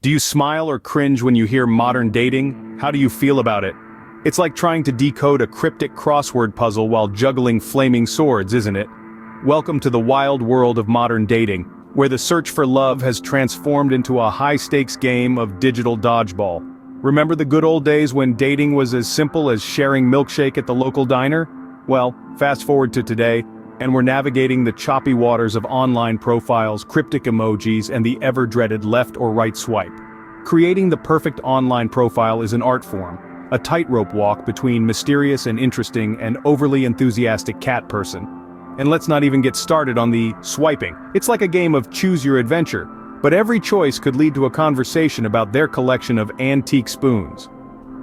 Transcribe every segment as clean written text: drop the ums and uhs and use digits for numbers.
Do you smile or cringe when you hear modern dating? How do you feel about it? It's like trying to decode a cryptic crossword puzzle while juggling flaming swords, isn't it? Welcome to the wild world of modern dating, where the search for love has transformed into a high-stakes game of digital dodgeball. Remember the good old days when dating was as simple as sharing milkshake at the local diner? Well, fast forward to today, and we're navigating the choppy waters of online profiles, cryptic emojis, and the ever-dreaded left or right swipe. Creating the perfect online profile is an art form, a tightrope walk between mysterious and interesting and overly enthusiastic cat person. And let's not even get started on the swiping. It's like a game of choose your adventure, but every choice could lead to a conversation about their collection of antique spoons.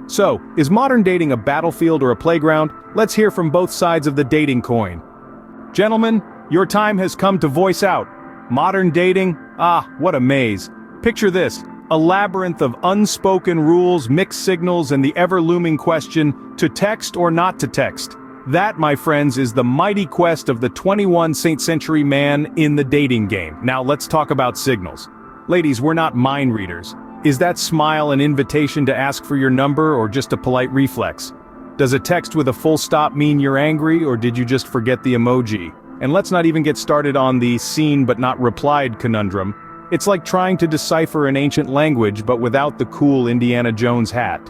So, is modern dating a battlefield or a playground? Let's hear from both sides of the dating coin. Gentlemen, your time has come to voice out. Modern dating? Ah, what a maze. Picture this, a labyrinth of unspoken rules, mixed signals, and the ever-looming question, to text or not to text. That, my friends, is the mighty quest of the 21st century man in the dating game. Now let's talk about signals. Ladies, we're not mind readers. Is that smile an invitation to ask for your number or just a polite reflex? Does a text with a full stop mean you're angry, or did you just forget the emoji? And let's not even get started on the seen but not replied conundrum. It's like trying to decipher an ancient language but without the cool Indiana Jones hat.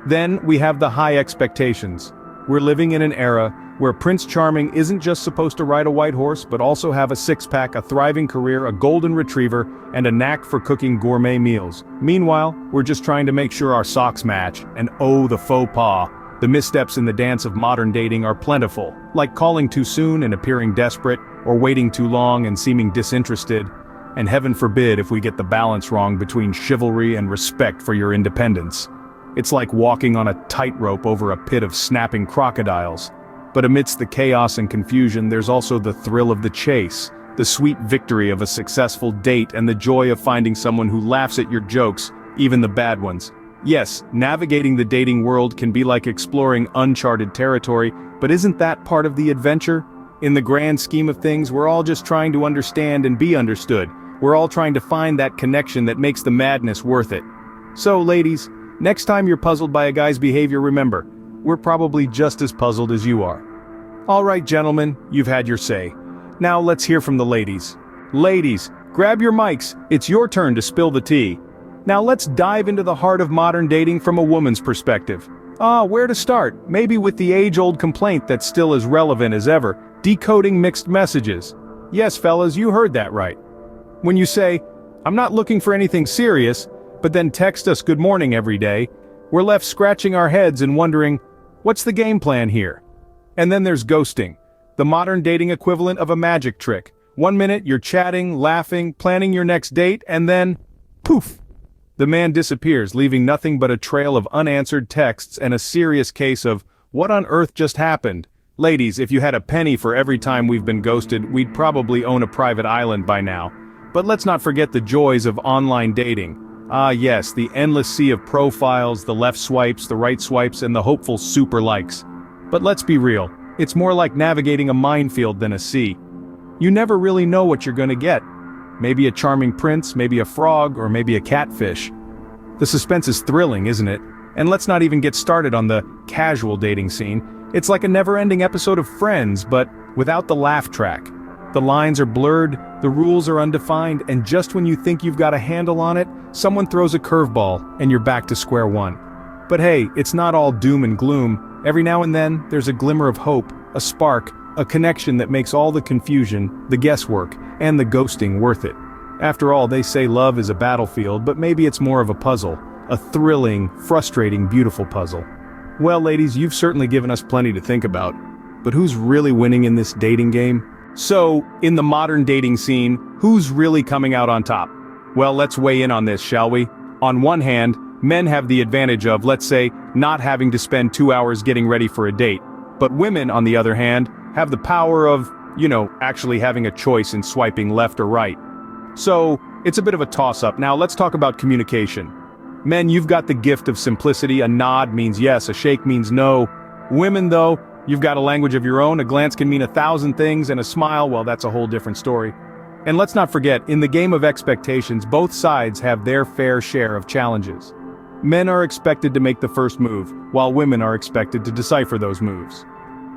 Then we have the high expectations. We're living in an era where Prince Charming isn't just supposed to ride a white horse but also have a six-pack, a thriving career, a golden retriever, and a knack for cooking gourmet meals. Meanwhile, we're just trying to make sure our socks match, and oh, the faux pas. The missteps in the dance of modern dating are plentiful, like calling too soon and appearing desperate, or waiting too long and seeming disinterested. And heaven forbid if we get the balance wrong between chivalry and respect for your independence. It's like walking on a tightrope over a pit of snapping crocodiles. But amidst the chaos and confusion, there's also the thrill of the chase, the sweet victory of a successful date, and the joy of finding someone who laughs at your jokes, even the bad ones. Yes, navigating the dating world can be like exploring uncharted territory, but isn't that part of the adventure? In the grand scheme of things, we're all just trying to understand and be understood. We're all trying to find that connection that makes the madness worth it. So, ladies, next time you're puzzled by a guy's behavior, remember, we're probably just as puzzled as you are. Alright, gentlemen, you've had your say. Now let's hear from the ladies. Ladies, grab your mics, it's your turn to spill the tea. Now let's dive into the heart of modern dating from a woman's perspective. Where to start? Maybe with the age-old complaint that's still as relevant as ever, decoding mixed messages. Yes, fellas, you heard that right. When you say, I'm not looking for anything serious, but then text us good morning every day, we're left scratching our heads and wondering, what's the game plan here? And then there's ghosting, the modern dating equivalent of a magic trick. 1 minute you're chatting, laughing, planning your next date, and then, poof! The man disappears, leaving nothing but a trail of unanswered texts and a serious case of, what on earth just happened? Ladies, if you had a penny for every time we've been ghosted, we'd probably own a private island by now. But let's not forget the joys of online dating. Ah yes, the endless sea of profiles, the left swipes, the right swipes, and the hopeful super likes. But let's be real, it's more like navigating a minefield than a sea. You never really know what you're gonna get. Maybe a charming prince, maybe a frog, or maybe a catfish. The suspense is thrilling, isn't it? And let's not even get started on the casual dating scene. It's like a never-ending episode of Friends, but without the laugh track. The lines are blurred, the rules are undefined, and just when you think you've got a handle on it, someone throws a curveball, and you're back to square one. But hey, it's not all doom and gloom. Every now and then, there's a glimmer of hope, a spark, a connection that makes all the confusion, the guesswork, and the ghosting worth it. After all, they say love is a battlefield, but maybe it's more of a puzzle. A thrilling, frustrating, beautiful puzzle. Well, ladies, you've certainly given us plenty to think about. But who's really winning in this dating game? So, in the modern dating scene, who's really coming out on top? Well, let's weigh in on this, shall we? On one hand, men have the advantage of, let's say, not having to spend 2 hours getting ready for a date. But women, on the other hand, have the power of, actually having a choice in swiping left or right. So, it's a bit of a toss-up. Now let's talk about communication. Men, you've got the gift of simplicity. A nod means yes, a shake means no. Women, though, you've got a language of your own. A glance can mean 1,000 things, and a smile, well, that's a whole different story. And let's not forget, in the game of expectations, both sides have their fair share of challenges. Men are expected to make the first move, while women are expected to decipher those moves.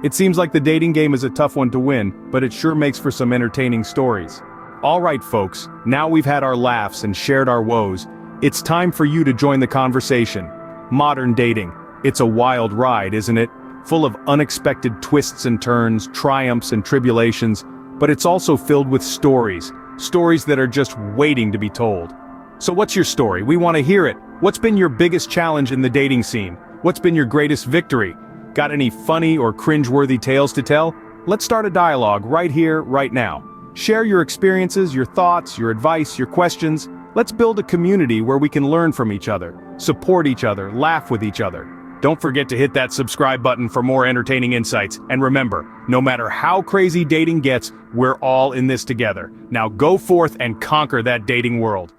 It seems like the dating game is a tough one to win, but it sure makes for some entertaining stories. Alright folks, now we've had our laughs and shared our woes, it's time for you to join the conversation. Modern dating. It's a wild ride, isn't it? Full of unexpected twists and turns, triumphs and tribulations, but it's also filled with stories that are just waiting to be told. So what's your story? We want to hear it. What's been your biggest challenge in the dating scene? What's been your greatest victory? Got any funny or cringe-worthy tales to tell? Let's start a dialogue right here, right now. Share your experiences, your thoughts, your advice, your questions. Let's build a community where we can learn from each other, support each other, laugh with each other. Don't forget to hit that subscribe button for more entertaining insights, and remember, no matter how crazy dating gets, we're all in this together. Now go forth and conquer that dating world.